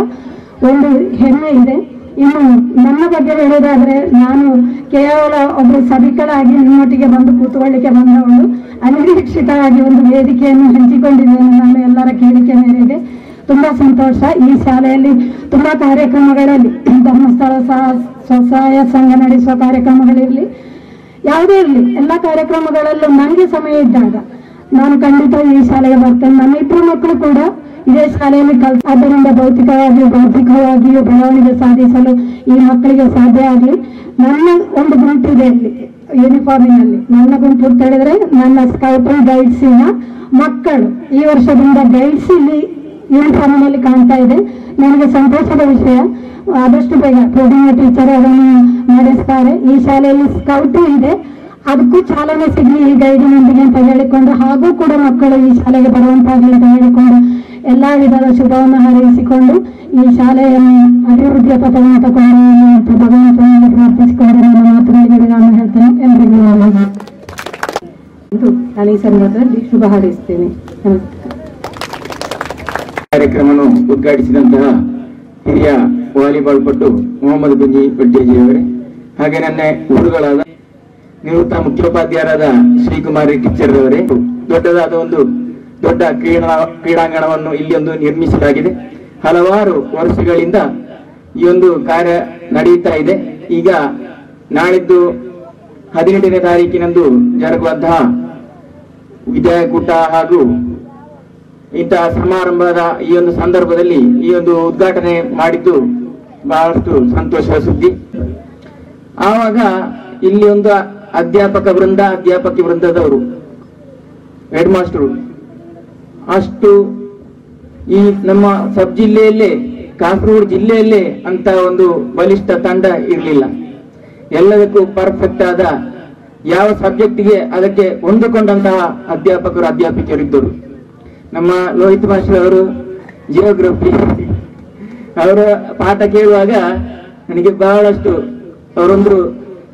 ಒಂದು ಹೆಮ್ಮೆ ಇದೆ. ಇನ್ನು ನನ್ನ ಬಗ್ಗೆ ಹೇಳೋದಾದ್ರೆ, ನಾನು ಕೇವಲ ಒಬ್ಬರು ಸಭಿಕಳಾಗಿ ನಿಮ್ಮೊಟ್ಟಿಗೆ ಬಂದು ಕೂತ್ಕೊಳ್ಳಿಕ್ಕೆ ಬಂದವಳು. ಅನಿರೀಕ್ಷಿತವಾಗಿ ಒಂದು ವೇದಿಕೆಯನ್ನು ಹಂಚಿಕೊಂಡಿದ್ದೇನೆ ನಾನು ಎಲ್ಲರ ಕೇಳಿಕೆ ಮೇರೆಗೆ. ತುಂಬಾ ಸಂತೋಷ. ಈ ಶಾಲೆಯಲ್ಲಿ ತುಂಬಾ ಕಾರ್ಯಕ್ರಮಗಳಲ್ಲಿ, ಧರ್ಮಸ್ಥಳ ಸ್ವಸಹಾಯ ಸಂಘ ನಡೆಸುವ ಕಾರ್ಯಕ್ರಮಗಳಿರಲಿ, ಯಾವುದೇ ಇರಲಿ, ಎಲ್ಲ ಕಾರ್ಯಕ್ರಮಗಳಲ್ಲೂ ನನಗೆ ಸಮಯ ಇದ್ದಾಗ ನಾನು ಖಂಡಿತ ಈ ಶಾಲೆಗೆ ಬರ್ತೇನೆ. ನನ್ನ ಇಬ್ಬರು ಮಕ್ಕಳು ಕೂಡ ಇದೇ ಶಾಲೆಯಲ್ಲಿ ಆದ್ದರಿಂದ ಭೌತಿಕವಾಗಿಯೂ ಬೌದ್ಧಿಕವಾಗಿಯೂ ಬೆಳವಣಿಗೆ ಸಾಧಿಸಲು ಈ ಮಕ್ಕಳಿಗೆ ಸಾಧ್ಯ ಆಗಲಿ. ನನ್ನ ಒಂದು ಗುಂಪಿದೆ ಇಲ್ಲಿ ಯೂನಿಫಾರ್ಮಿನಲ್ಲಿ. ನನ್ನ ಗುಂಪು ಅಂತ ಹೇಳಿದ್ರೆ ನನ್ನ ಸ್ಕೌಟ್ ಅಂಡ್ ಗೈಡ್ಸಿನ ಮಕ್ಕಳು ಈ ವರ್ಷದಿಂದ ಗೈಡ್ಸ್ ಇಲ್ಲಿ ಯೂನಿಫಾರ್ಮಿನಲ್ಲಿ ಕಾಣ್ತಾ ಇದೆ. ನನಗೆ ಸಂತೋಷದ ವಿಷಯ. ಆದಷ್ಟು ಬೇಗ ಪ್ರಧಾನ ಟೀಚರ್ ಅದನ್ನು ನಡೆಸ್ತಾರೆ. ಈ ಶಾಲೆಯಲ್ಲಿ ಸ್ಕೌಟು ಇದೆ, ಅದಕ್ಕೂ ಚಾಲನೆ ಸಿಗಲಿ ಈ ಗೈಡಿನೊಂದಿಗೆ ಅಂತ ಹೇಳಿಕೊಂಡು, ಹಾಗೂ ಕೂಡ ಮಕ್ಕಳು ಈ ಶಾಲೆಗೆ ಬರುವಂತಾಗಲಿ ಅಂತ ಹೇಳಿಕೊಂಡು ಎಲ್ಲಾ ವಿಧದ ಶುಭವನ್ನು ಹಾರೈಸಿಕೊಂಡು ಈ ಶಾಲೆಯನ್ನು ಅಭಿವೃದ್ಧಿಯ ಪಥವನ್ನು ತಗೊಂಡು ಭಗವಂತನನ್ನು ಪ್ರಾರ್ಥಿಸಿಕೊಂಡು ನನ್ನ ಮಾತುಗಳಿಗೆ ನಾನು ಹೇಳ್ತೇನೆ. ಎಲ್ಲರಿಗೂ ಶಾಲೆ ಸಂದರ್ಭದಲ್ಲಿ ಶುಭ ಹಾರೈಸ್ತೇನೆ. ಕಾರ್ಯಕ್ರಮವನ್ನು ಉದ್ಘಾಟಿಸಿದಂತಹ ಹಿರಿಯ ವಾಲಿಬಾಲ್ ಪಟು ಮೊಹಮ್ಮದ್ ಗುಂಜಿ ಪಡ್ಜೇಜಿಯವರೇ, ಹಾಗೆ ನನ್ನ ಗುರುಗಳಾದ ನಿವೃತ್ತ ಮುಖ್ಯೋಪಾಧ್ಯಾಯರಾದ ಶ್ರೀಕುಮಾರಿ ಟೀಚರ್ ಅವರೇ, ದೊಡ್ಡದಾದ ಒಂದು ದೊಡ್ಡ ಕ್ರೀಡಾಂಗಣವನ್ನು ಇಲ್ಲಿ ಒಂದು ನಿರ್ಮಿಸಲಾಗಿದೆ. ಹಲವಾರು ವರ್ಷಗಳಿಂದ ಈ ಒಂದು ಕಾರ್ಯ ನಡೆಯುತ್ತಾ ಇದೆ. ಈಗ ನಾಳಿದ್ದು 18ನೇ ತಾರೀಕಿನಂದು ಜರುಗುವಂತಹ ವಿಜಯಕೂಟ ಹಾಗೂ ಇಂತಹ ಸಮಾರಂಭದ ಈ ಒಂದು ಸಂದರ್ಭದಲ್ಲಿ ಈ ಒಂದು ಉದ್ಘಾಟನೆ ಮಾಡಿದ್ದು ಬಹಳಷ್ಟು ಸಂತೋಷದ ಸುದ್ದಿ. ಆವಾಗ ಇಲ್ಲಿ ಒಂದು ಅಧ್ಯಾಪಕಿ ವೃಂದದವರು, ಹೆಡ್ ಮಾಸ್ಟರು ಅಷ್ಟು ಈ ನಮ್ಮ ಸಬ್ ಜಿಲ್ಲೆಯಲ್ಲೇ, ಕಾಸರಗೋಡು ಜಿಲ್ಲೆಯಲ್ಲೇ ಅಂತ ಒಂದು ಬಲಿಷ್ಠ ತಂಡ ಇರಲಿಲ್ಲ. ಎಲ್ಲದಕ್ಕೂ ಪರ್ಫೆಕ್ಟ್ ಆದ ಯಾವ ಸಬ್ಜೆಕ್ಟ್ಗೆ ಅದಕ್ಕೆ ಹೊಂದಿಕೊಂಡಂತಹ ಅಧ್ಯಾಪಕಿಯರಿದ್ದರು. ನಮ್ಮ ಲೋಹಿತ್ ಮಾಸ್ಟರ್ ಅವರು ಜಿಯೋಗ್ರಫಿ, ಅವರ ಪಾಠ ಕೇಳುವಾಗ ನನಗೆ ಬಹಳಷ್ಟು ಅವರೊಂದು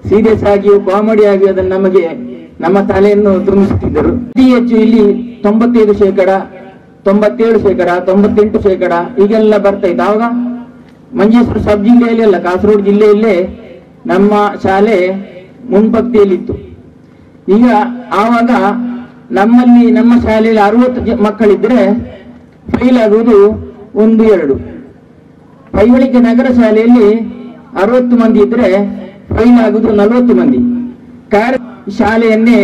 ಸೀರಿಯಸ್ ಆಗಿಯೂ ಕಾಮಿಡಿ ಆಗಿಯೂ ಅದನ್ನು ನಮಗೆ ನಮ್ಮ ತಲೆಯನ್ನು ತುಂಬಿಸುತ್ತಿದ್ದರು. ಅತಿ ಹೆಚ್ಚು ಇಲ್ಲಿ 95%, 97%, 98% ಹೀಗೆಲ್ಲ ಬರ್ತಾ ಇತ್ತು. ಆವಾಗ ಮಂಜೇಶ್ವರ ಸಬ್ ಜಿಲ್ಲೆಯಲ್ಲಿ ಅಲ್ಲ, ಕಾಸರಗೋಡು ಜಿಲ್ಲೆಯಲ್ಲೇ ನಮ್ಮ ಶಾಲೆ ಮುಂಪಕ್ತಿಯಲ್ಲಿತ್ತು. ಈಗ ಆವಾಗ ನಮ್ಮ ಶಾಲೆಯಲ್ಲಿ 60 ಮಕ್ಕಳಿದ್ರೆ ಫೈಲ್ ಆಗುವುದು 1-2. ಪೈವಳಿಕೆ ನಗರ ಶಾಲೆಯಲ್ಲಿ 60 ಮಂದಿ ಇದ್ರೆ ಫೈಲ್ ಆಗುವುದು 40 ಮಂದಿ. ಶಾಲೆಯನ್ನೇ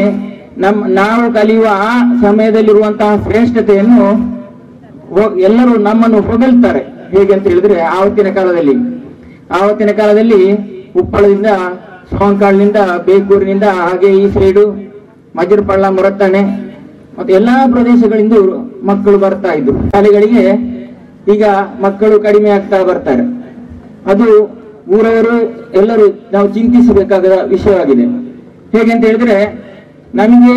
ನಾವು ಕಲಿಯುವ ಆ ಸಮಯದಲ್ಲಿರುವಂತಹ ಶ್ರೇಷ್ಠತೆಯನ್ನು ಎಲ್ಲರೂ ನಮ್ಮನ್ನು ಹೊಗಳ್ತಾರೆ. ಹೇಗೆ ಅಂತ ಹೇಳಿದ್ರೆ, ಆವತ್ತಿನ ಕಾಲದಲ್ಲಿ ಉಪ್ಪಳದಿಂದ, ಸೋಂಕಾಳ್ನಿಂದ, ಬೇಗೂರಿನಿಂದ, ಹಾಗೆ ಈ ಸೈಡು ಮಜರ್ಪಳ್ಳ, ಮುರತ್ತಣೆ ಮತ್ತೆ ಎಲ್ಲಾ ಪ್ರದೇಶಗಳಿಂದ ಮಕ್ಕಳು ಬರ್ತಾ ಇದ್ರು ಶಾಲೆಗಳಿಗೆ. ಈಗ ಮಕ್ಕಳು ಕಡಿಮೆ ಆಗ್ತಾ ಬರ್ತಾರೆ. ಅದು ಊರವರು ಎಲ್ಲರೂ ನಾವು ಚಿಂತಿಸಬೇಕಾದ ವಿಷಯವಾಗಿದೆ. ಹೇಗೆ ಅಂತ ಹೇಳಿದ್ರೆ, ನಮಗೆ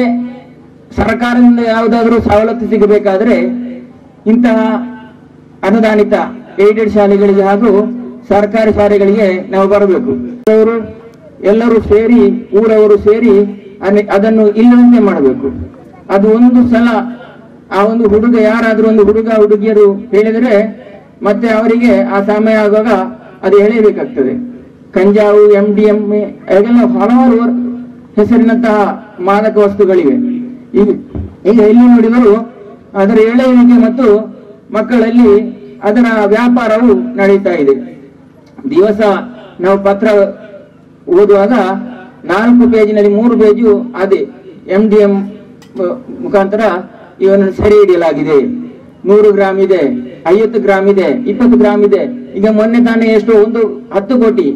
ಸರ್ಕಾರದಿಂದ ಯಾವುದಾದ್ರೂ ಸವಲತ್ತು ಸಿಗಬೇಕಾದ್ರೆ ಇಂತಹ ಅನುದಾನಿತ ಏಡೆಡ್ ಶಾಲೆಗಳಿಗೆ ಹಾಗೂ ಸರ್ಕಾರಿ ಶಾಲೆಗಳಿಗೆ ನಾವು ಬರಬೇಕು. ಎಲ್ಲರೂ ಸೇರಿ ಊರವರು ಸೇರಿ ಅದನ್ನು ಇಲ್ಲದಂತೆ ಮಾಡಬೇಕು. ಅದು ಒಂದು ಸಲ ಆ ಒಂದು ಹುಡುಗ ಯಾರಾದ್ರೂ ಒಂದು ಹುಡುಗ ಹುಡುಗಿಯರು ಹೇಳಿದರೆ ಮತ್ತೆ ಅವರಿಗೆ ಆ ಸಮಯ ಆಗುವಾಗ ಅದು ಎಳೆಯಬೇಕಾಗ್ತದೆ. ಕಂಜಾವು, MDM ಹಾಗೆಲ್ಲ ಹಲವಾರು ಹೆಸರಿನಂತಹ ಮಾದಕ ವಸ್ತುಗಳಿವೆ. ಈಗ ಎಲ್ಲಿ ನೋಡಿದರೂ ಅದರ ಎಳೆಯುವಿಕೆ ಮತ್ತು ಮಕ್ಕಳಲ್ಲಿ ಅದರ ವ್ಯಾಪಾರವು ನಡೀತಾ ಇದೆ. ದಿವಸ ನಾವು ಪತ್ರ ಓದುವಾಗ 4 ಪೇಜಿನಲ್ಲಿ 3 ಪೇಜು ಅದೇ MDM ಮುಖಾಂತರ ಇವನನ್ನು ಸೆರೆ ಹಿಡಿಯಲಾಗಿದೆ, 100 ಗ್ರಾಮ್ ಇದೆ, 50 ಗ್ರಾಮ್ ಇದೆ, 20 ಗ್ರಾಮ್ ಇದೆ. ಈಗ ಮೊನ್ನೆ ತಾನೇ ಎಷ್ಟೋ 10 ಕೋಟಿ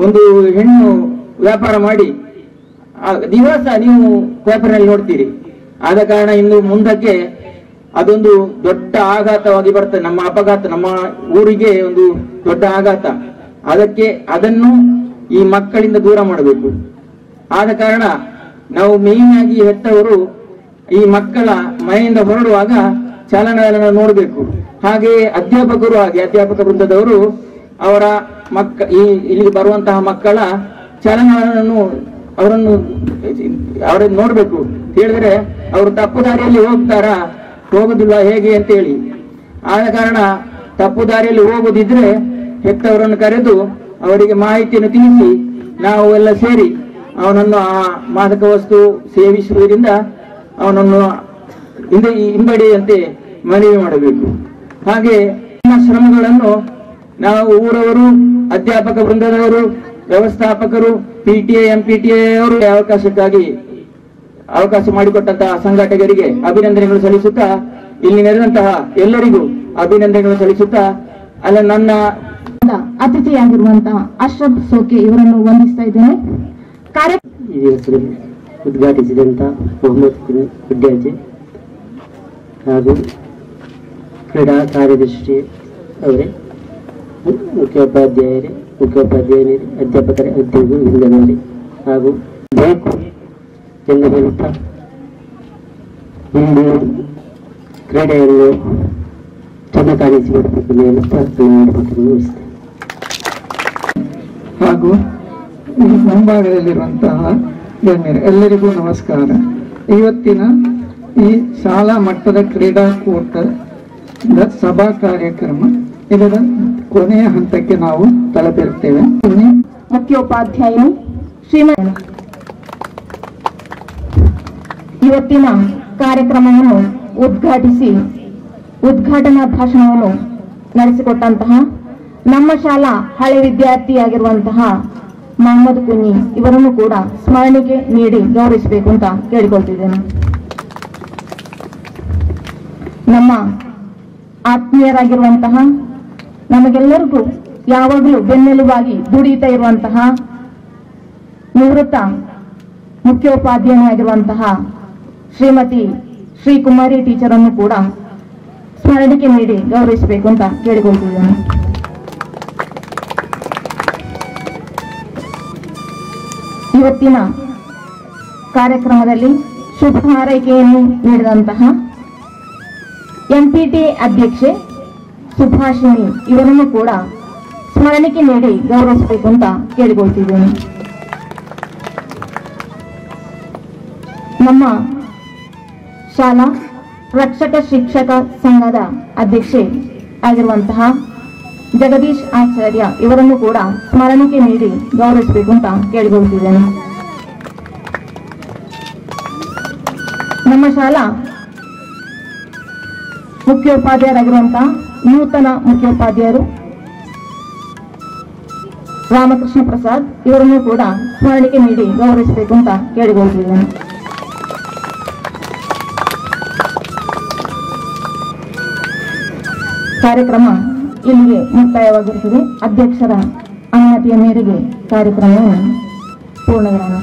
ಒಂದು ಹೆಣ್ಣು ವ್ಯಾಪಾರ ಮಾಡಿ ದಿವಸ ನೀವು ಪೇಪರ್ನಲ್ಲಿ ನೋಡ್ತೀರಿ. ಆದ ಕಾರಣ ಇನ್ನು ಮುಂದಕ್ಕೆ ಅದೊಂದು ದೊಡ್ಡ ಆಘಾತವಾಗಿ ಬರ್ತದೆ. ನಮ್ಮ ಅಪಘಾತ, ನಮ್ಮ ಊರಿಗೆ ಒಂದು ದೊಡ್ಡ ಆಘಾತ. ಅದನ್ನು ಈ ಮಕ್ಕಳಿಂದ ದೂರ ಮಾಡಬೇಕು. ಆದ ಕಾರಣ ನಾವು ಮೇನ್ ಆಗಿ ಹೆತ್ತವರು ಈ ಮಕ್ಕಳ ಮನೆಯಿಂದ ಹೊರಡುವಾಗ ಚಲನವಲನ ನೋಡಬೇಕು. ಹಾಗೆಯೇ ಅಧ್ಯಾಪಕರು ಅಧ್ಯಾಪಕ ವೃಂದದವರು ಅವರ ಇಲ್ಲಿಗೆ ಬರುವಂತಹ ಮಕ್ಕಳ ಚಲನವಲನವನ್ನು ಅವರನ್ನು ನೋಡ್ಬೇಕು. ಹೇಳಿದ್ರೆ ಅವರು ತಪ್ಪು ದಾರಿಯಲ್ಲಿ ಹೋಗುದಿಲ್ಲ ಹೇಗೆ ಅಂತ ಹೇಳಿ. ಆದ ಕಾರಣ ತಪ್ಪು ದಾರಿಯಲ್ಲಿ ಹೋಗುದಿದ್ರೆ ಹೆತ್ತವರನ್ನು ಕರೆದು ಅವರಿಗೆ ಮಾಹಿತಿಯನ್ನು ತಿಳಿಸಿ ನಾವು ಎಲ್ಲ ಸೇರಿ ಅವನನ್ನು ಆ ಮಾದಕ ವಸ್ತು ಸೇವಿಸುವುದರಿಂದ ಅವನನ್ನು ಹಿಂಬಡಿಯಂತೆ ಮನವಿ ಮಾಡಬೇಕು. ಹಾಗೆ ಶ್ರಮಗಳನ್ನು ನಾವು ಊರವರು, ಅಧ್ಯಾಪಕ ವೃಂದದವರು, ವ್ಯವಸ್ಥಾಪಕರು, PTA MPTA ಅವರು ಅವಕಾಶ ಮಾಡಿಕೊಟ್ಟಂತಹ ಸಂಘಟಕರಿಗೆ ಅಭಿನಂದನೆಗಳು ಸಲ್ಲಿಸುತ್ತಾ, ಇಲ್ಲಿ ನೆರೆದಂತಹ ಎಲ್ಲರಿಗೂ ಅಭಿನಂದನೆಗಳು ಸಲ್ಲಿಸುತ್ತಾ, ನನ್ನ ಅತಿಥಿಯಾಗಿರುವಂತಹ ಅಶ್ರಫ್ ಸೋಕೆ ಇವರನ್ನು ವಂದಿಸ್ತಾ ಇದ್ದೇನೆ. ಈ ಹೆಸರಲ್ಲಿ ಉದ್ಘಾಟಿಸಿದಂತ ಮೊಹಮ್ಮದ್ ವಿದ್ಯಾರ್ಥಿ ಹಾಗೂ ಕ್ರೀಡಾ ಕಾರ್ಯದರ್ಶಿ ಅವರೇ, ಮುಖ್ಯೋಪಾಧ್ಯಾಯರೇ, ಅಧ್ಯಾಪಕರೇ, ಉದ್ಯೋಗಿ ವೃಂದದವರೇ ಹಾಗೂ ಬೇಕು ಎಂದು ಹೇಳುತ್ತಾ ಇಂದು ಕ್ರೀಡೆಯನ್ನು ಚೆನ್ನ ಕಾಣಿಸಿಕೊಡಬೇಕು ಎಂದು ಪ್ರಾರ್ಥನೆ ಮಾಡಬೇಕು. ಹಾಗೂ ಈ ಮುಂಭಾಗದಲ್ಲಿರುವಂತಹ ಗಣ್ಯರು ಎಲ್ಲರಿಗೂ ನಮಸ್ಕಾರ. ಇವತ್ತಿನ ಈ ಶಾಲಾ ಮಟ್ಟದ ಕ್ರೀಡಾಕೂಟದ ಸಭಾ ಕಾರ್ಯಕ್ರಮ ಇದರ ಕೊನೆಯ ಹಂತಕ್ಕೆ ನಾವು ತಲುಪಿರುತ್ತೇವೆ. ಮುಖ್ಯೋಪಾಧ್ಯಾಯರು ಶ್ರೀಮತಿ ಇವತ್ತಿನ ಕಾರ್ಯಕ್ರಮವನ್ನು ಉದ್ಘಾಟನಾ ಭಾಷಣವನ್ನು ನಡೆಸಿಕೊಟ್ಟಂತಹ ನಮ್ಮ ಶಾಲಾ ಹಳೆ ವಿದ್ಯಾರ್ಥಿಯಾಗಿರುವಂತಹ ಮೊಹಮ್ಮದ್ ಕುಂಜಿ ಇವರನ್ನು ಕೂಡ ಸ್ಮರಣಿಕೆ ನೀಡಿ ಗೌರವಿಸಬೇಕು ಅಂತ ಕೇಳಿಕೊಳ್ತಿದ್ದೇನೆ. ನಮ್ಮ ಆತ್ಮೀಯರಾಗಿರುವಂತಹ, ನಮಗೆಲ್ಲರಿಗೂ ಯಾವಾಗಲೂ ಬೆನ್ನೆಲುಬಾಗಿ ದುಡಿಯುತ್ತಾ ಇರುವಂತಹ ನಿವೃತ್ತ ಮುಖ್ಯೋಪಾಧ್ಯಾಯರಾಗಿರುವಂತಹ ಶ್ರೀಮತಿ ಶ್ರೀಕುಮಾರಿ ಟೀಚರ್ ಅನ್ನು ಕೂಡ ಸ್ಮರಣಿಕೆ ನೀಡಿ ಗೌರವಿಸಬೇಕು ಅಂತ ಕೇಳಿಕೊಳ್ತಿದ್ದೇನೆ. ಇವತ್ತಿನ ಕಾರ್ಯಕ್ರಮದಲ್ಲಿ ಶುಭ ಹಾರೈಕೆಯನ್ನು ನೀಡಿದಂತಹ MPTA ಅಧ್ಯಕ್ಷೆ ಸುಭಾಷಿಣಿ ಇವರನ್ನು ಕೂಡ ಸ್ಮರಣಿಕೆ ನೀಡಿ ಗೌರವಿಸಬೇಕು ಅಂತ ಕೇಳಿಕೊಳ್ತಿದ್ದೇನೆ. ನಮ್ಮ ಶಾಲಾ ರಕ್ಷಕ ಶಿಕ್ಷಕ ಸಂಘದ ಅಧ್ಯಕ್ಷೆ ಆಗಿರುವಂತಹ ಜಗದೀಶ್ ಆಚಾರ್ಯ ಇವರನ್ನು ಕೂಡ ಸ್ಮರಣಿಕೆ ನೀಡಿ ಗೌರವಿಸಬೇಕು ಅಂತ ಕೇಳಿಕೊಳ್ತಿದ್ದೇನೆ. ನಮ್ಮ ಶಾಲಾ ಮುಖ್ಯೋಪಾಧ್ಯಾಯರಾಗಿರುವಂತಹ ನೂತನ ಮುಖ್ಯೋಪಾಧ್ಯಾಯರು ರಾಮಕೃಷ್ಣ ಪ್ರಸಾದ್ ಇವರನ್ನು ಕೂಡ ಸ್ಮರಣಿಕೆ ನೀಡಿ ಗೌರವಿಸಬೇಕು ಅಂತ ಕೇಳಿಕೊಳ್ತಿದ್ದೇನೆ. ಕಾರ್ಯಕ್ರಮ ಇಲ್ಲಿಗೆ ಮುಕ್ತಾಯವಾಗಿರುತ್ತದೆ. ಅಧ್ಯಕ್ಷರ ಅನುಮತಿಯ ಮೇರೆಗೆ ಕಾರ್ಯಕ್ರಮವನ್ನು ಪೂರ್ಣವಿರಾಮ.